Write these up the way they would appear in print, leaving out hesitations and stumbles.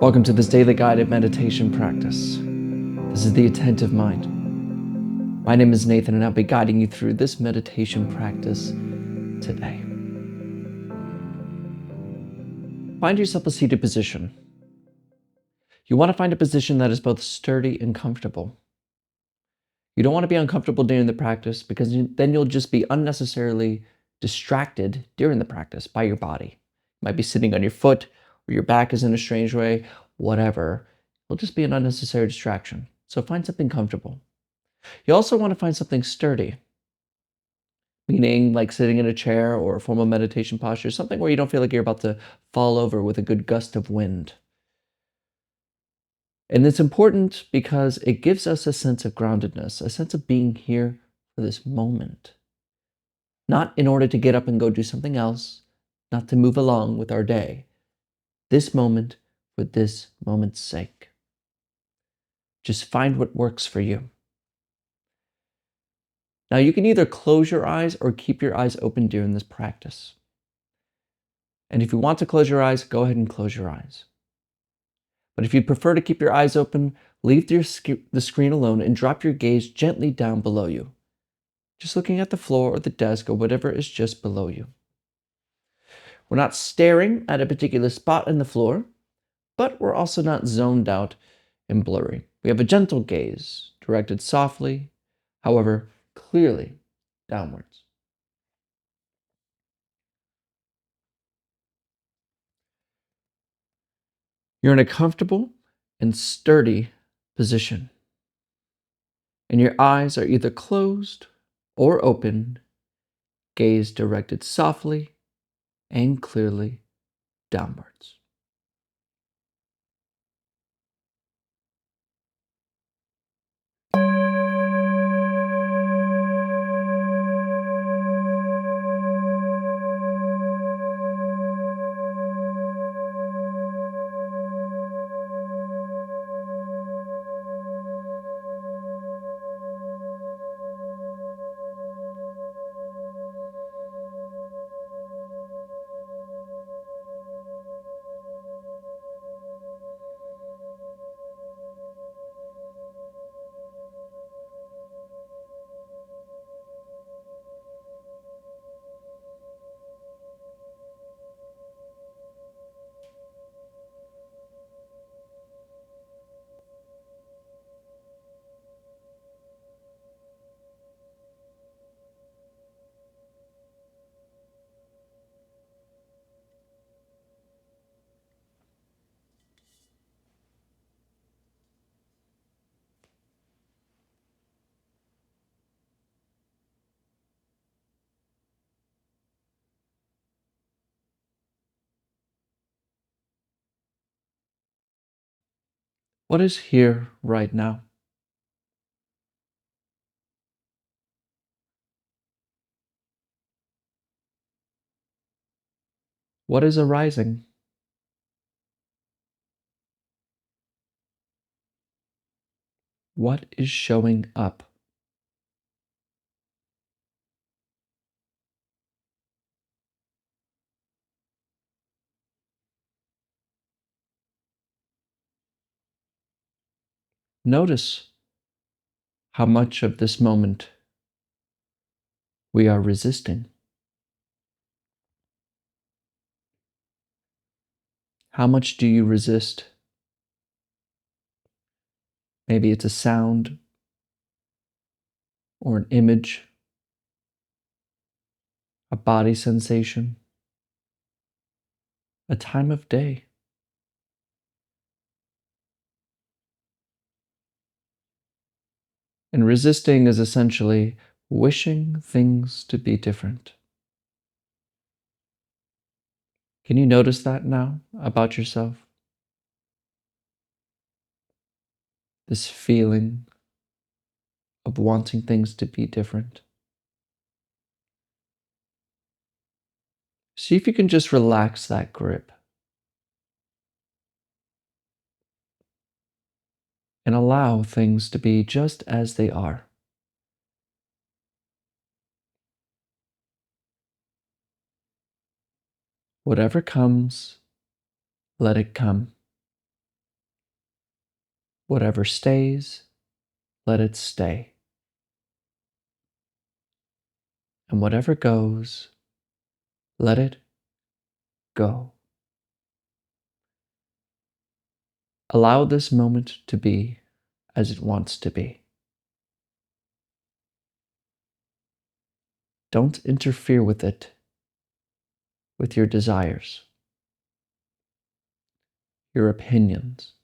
Welcome to this daily guided meditation practice. This is the Attentive Mind. My name is Nathan, and I'll be guiding you through this meditation practice today. Find yourself a seated position. You want to find a position that is both sturdy and comfortable. You don't want to be uncomfortable during the practice because then you'll just be unnecessarily distracted during the practice by your body. You might be sitting on your foot, or your back is in a strange way, whatever. It'll just be an unnecessary distraction. So find something comfortable. You also want to find something sturdy, meaning like sitting in a chair or a formal meditation posture, something where you don't feel like you're about to fall over with a good gust of wind. And it's important because it gives us a sense of groundedness, a sense of being here for this moment. Not in order to get up and go do something else, not to move along with our day. This moment for this moment's sake. Just find what works for you. Now, you can either close your eyes or keep your eyes open during this practice. And if you want to close your eyes, go ahead and close your eyes. But if you prefer to keep your eyes open, leave the screen alone and drop your gaze gently down below you, just looking at the floor or the desk or whatever is just below you. We're not staring at a particular spot in the floor, but we're also not zoned out and blurry. We have a gentle gaze, directed softly, however, clearly downwards. You're in a comfortable and sturdy position, and your eyes are either closed or open, gaze directed softly and clearly downwards. What is here right now? What is arising? What is showing up? Notice how much of this moment we are resisting. How much do you resist? Maybe it's a sound or an image, a body sensation, a time of day. And resisting is essentially wishing things to be different. Can you notice that now about yourself? This feeling of wanting things to be different. See if you can just relax that grip and allow things to be just as they are. Whatever comes, let it come. Whatever stays, let it stay. And whatever goes, let it go. Allow this moment to be as it wants to be. Don't interfere with it, with your desires, your opinions.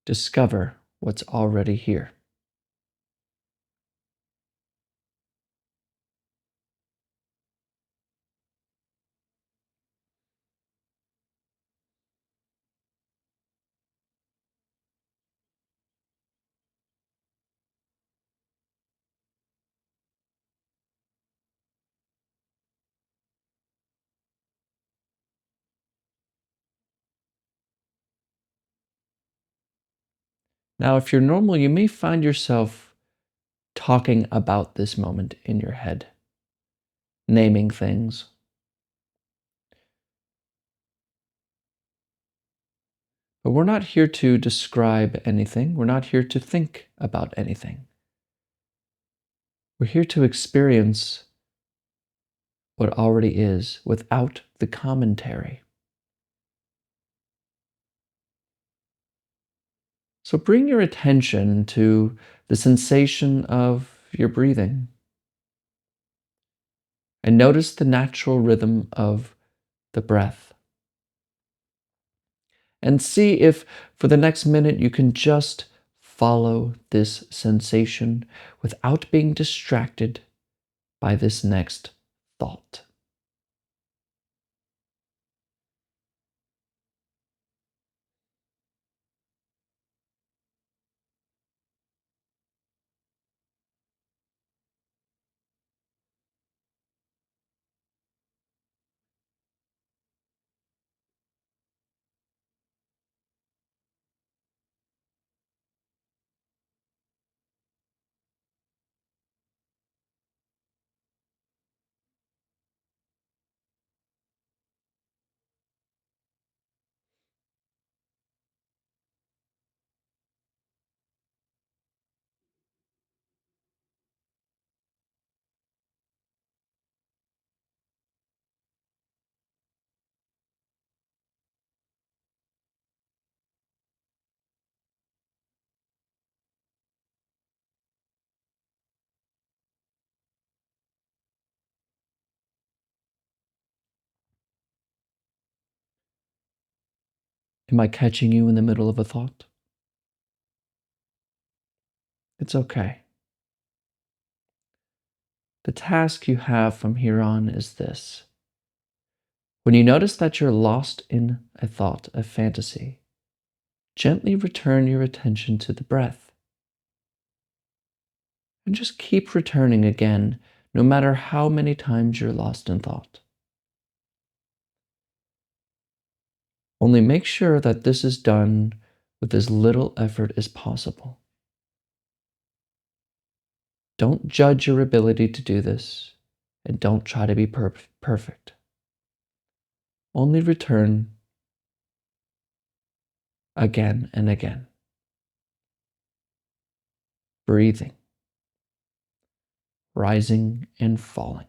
Discover what's already here. Now, if you're normal, you may find yourself talking about this moment in your head, naming things. But we're not here to describe anything. We're not here to think about anything. We're here to experience what already is without the commentary. So bring your attention to the sensation of your breathing and notice the natural rhythm of the breath. And see if for the next minute you can just follow this sensation without being distracted by this next thought. Am I catching you in the middle of a thought? It's okay. The task you have from here on is this. When you notice that you're lost in a thought, a fantasy, gently return your attention to the breath. And just keep returning again, no matter how many times you're lost in thought. Only make sure that this is done with as little effort as possible. Don't judge your ability to do this, and don't try to be perfect. Only return again and again. Breathing, rising and falling.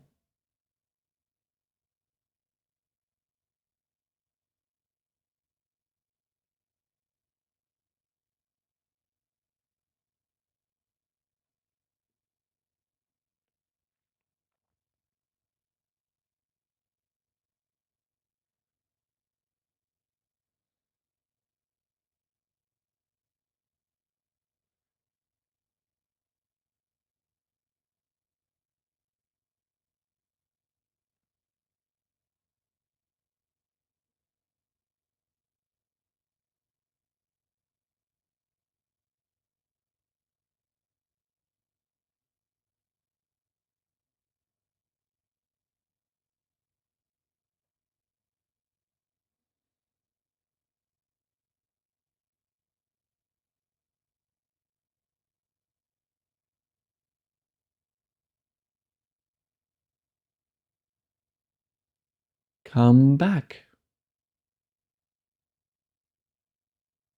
Come back.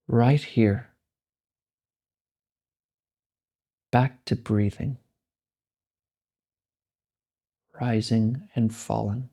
Right here. Back to breathing. Rising and falling.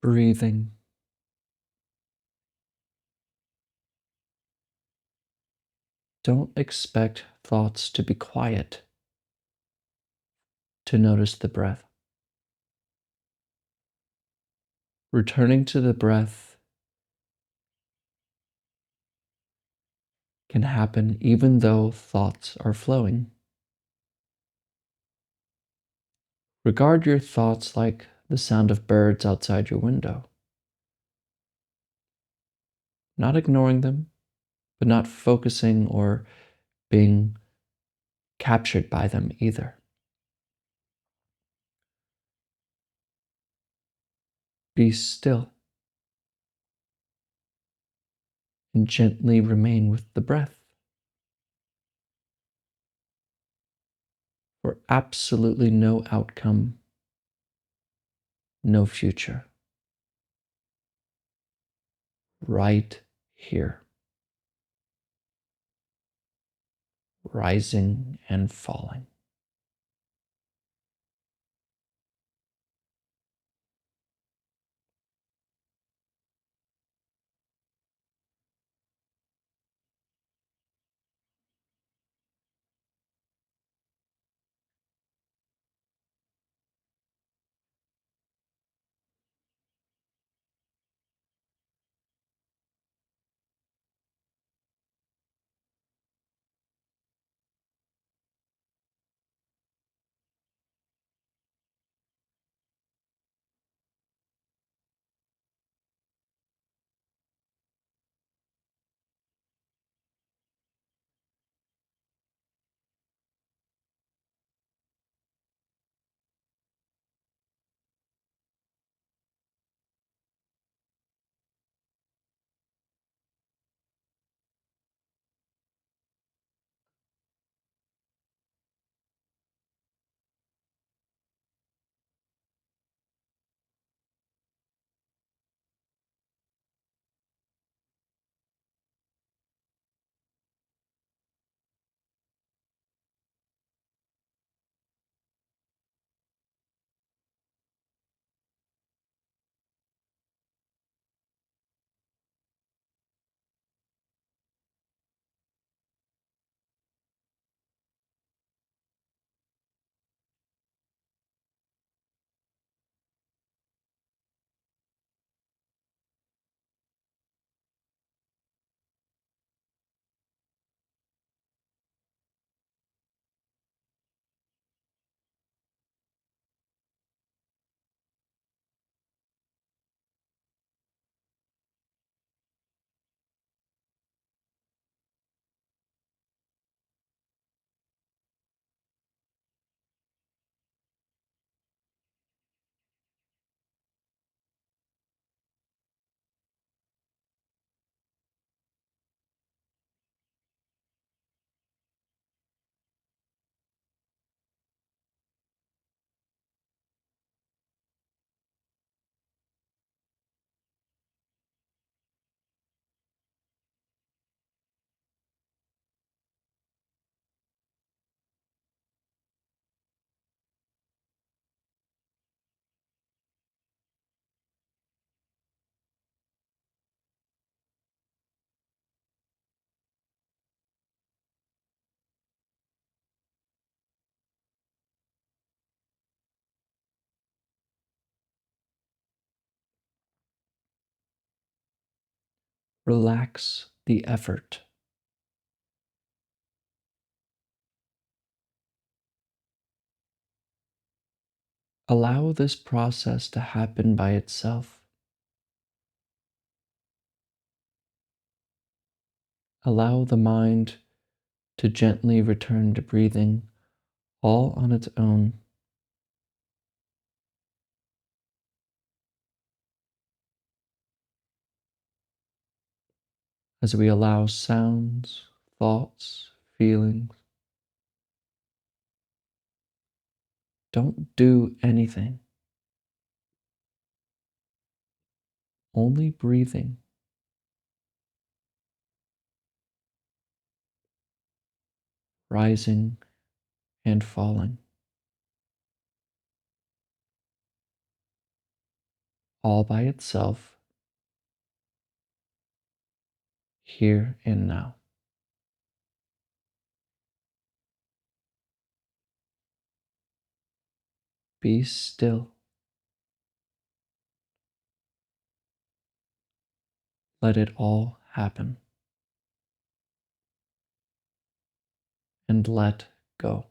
Breathing. Don't expect thoughts to be quiet to notice the breath. Returning to the breath can happen even though thoughts are flowing. Regard your thoughts like the sound of birds outside your window. Not ignoring them, but not focusing or being captured by them either. Be still and gently remain with the breath. For absolutely no outcome, no future. Right here. Rising and falling. Relax the effort. Allow this process to happen by itself. Allow the mind to gently return to breathing all on its own. As we allow sounds, thoughts, feelings, don't do anything, only breathing, rising and falling, all by itself, here and now. Be still. Let it all happen and let go.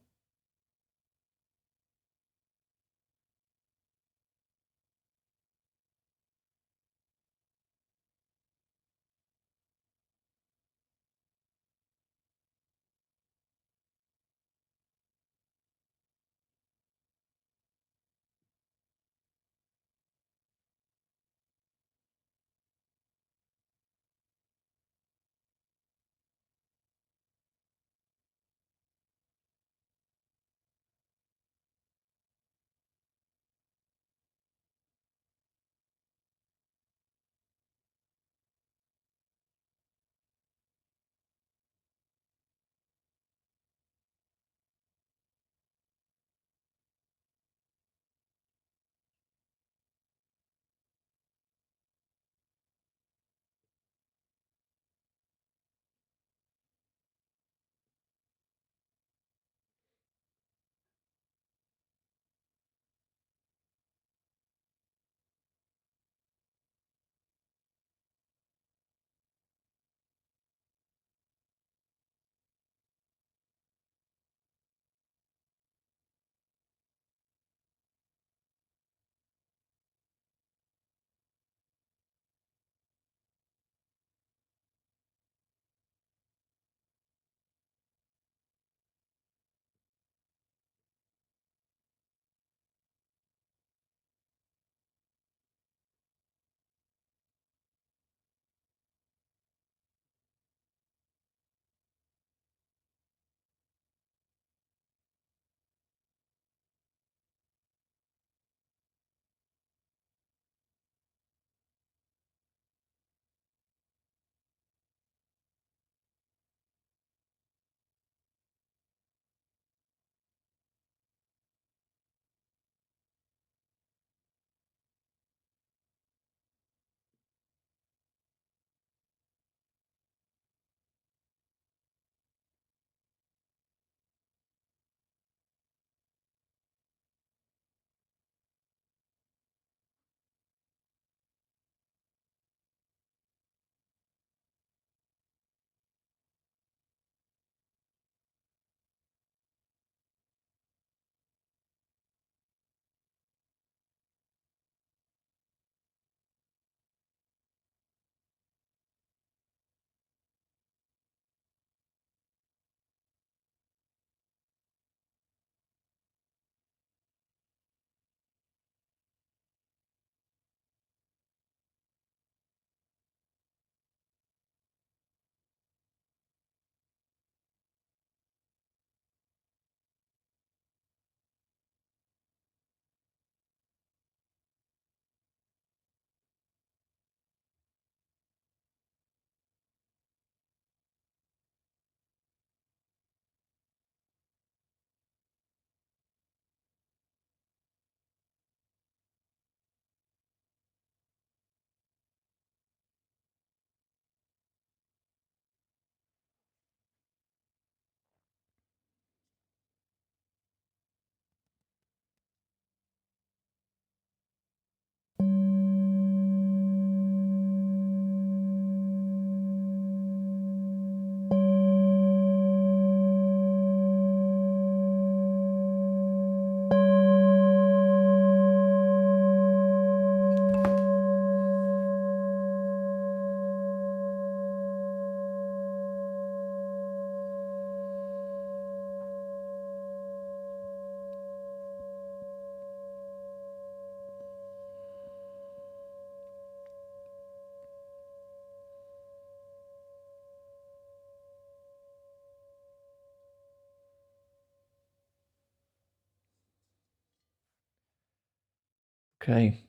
Okay,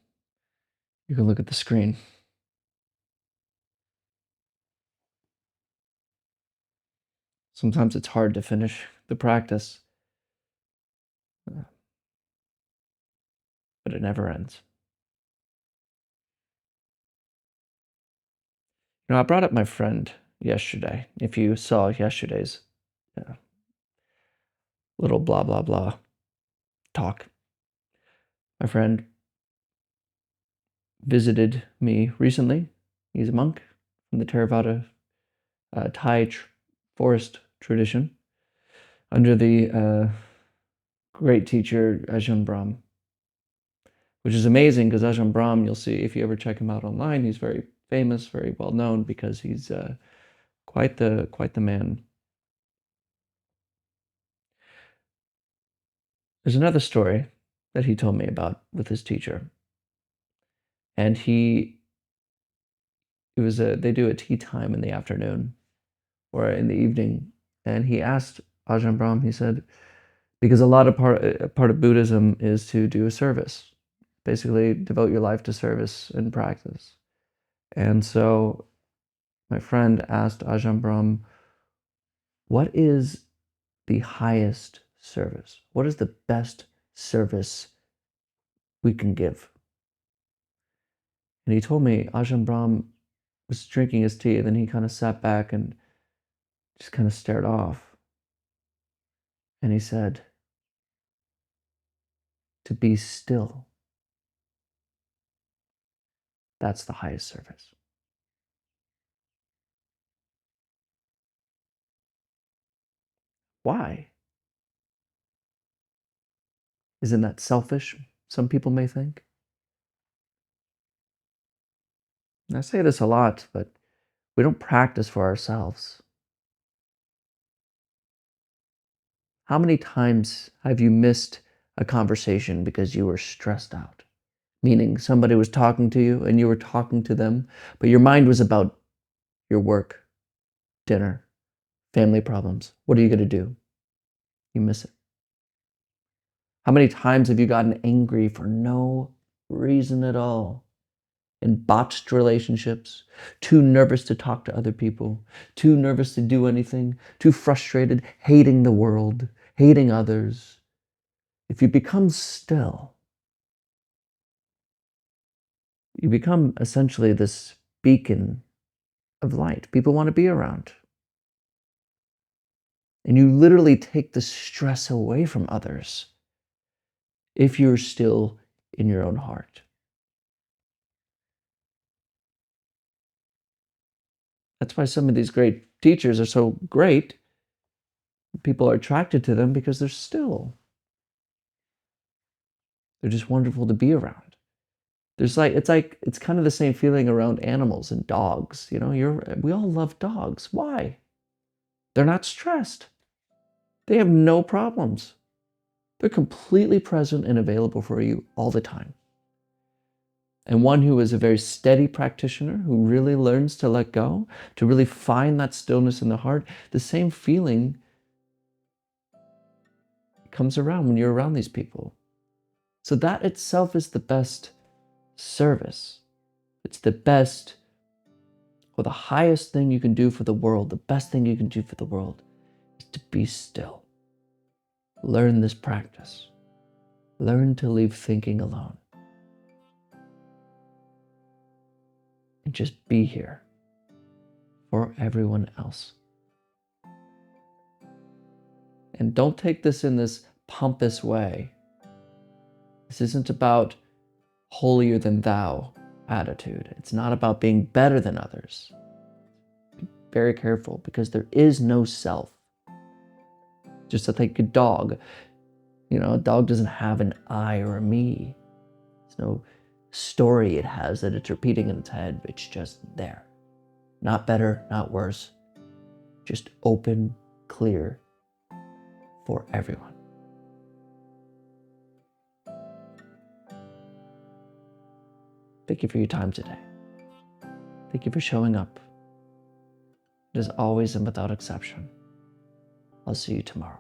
you can look at the screen. Sometimes it's hard to finish the practice, but it never ends. I brought up my friend yesterday. If you saw yesterday's uh, little blah, blah, blah talk, my friend visited me recently. He's a monk from the Theravada Thai forest tradition under the great teacher Ajahn Brahm, which is amazing because Ajahn Brahm, you'll see if you ever check him out online, he's very famous, very well known because he's quite the man. There's another story that he told me about with his teacher, and they do a tea time in the afternoon or in the evening, and he asked Ajahn Brahm. He said, because a lot of part of Buddhism is to do a service, basically devote your life to service and practice. And so my friend asked Ajahn Brahm, what is the highest service? What is the best service we can give? And he told me Ajahn Brahm was drinking his tea, and then he kind of sat back and just kind of stared off. And he said, to be still. That's the highest service. Why? Isn't that selfish? Some people may think. And I say this a lot, but we don't practice for ourselves. How many times have you missed a conversation because you were stressed out? Meaning somebody was talking to you and you were talking to them, but your mind was about your work, dinner, family problems. What are you going to do? You miss it. How many times have you gotten angry for no reason at all? In botched relationships, too nervous to talk to other people, too nervous to do anything, too frustrated, hating the world, hating others. If you become still, you become essentially this beacon of light people want to be around. And you literally take the stress away from others if you're still in your own heart. That's why some of these great teachers are so great. People are attracted to them because they're still. They're just wonderful to be around. It's kind of the same feeling around animals and dogs. We all love dogs. Why? They're not stressed. They have no problems. They're completely present and available for you all the time. And one who is a very steady practitioner, who really learns to let go, to really find that stillness in the heart, the same feeling comes around when you're around these people. So that itself is the best service. It's the best or the highest thing you can do for the world. The best thing you can do for the world is to be still. Learn this practice. Learn to leave thinking alone. And just be here for everyone else. And don't take this in this pompous way. This isn't about holier than thou attitude. It's not about being better than others. Be very careful, because there is no self. Just like a dog. A dog doesn't have an I or a me. There's no story it has that it's repeating in its head. It's just there. Not better, not worse. Just open, clear for everyone. Thank you for your time today. Thank you for showing up. As always and without exception, I'll see you tomorrow.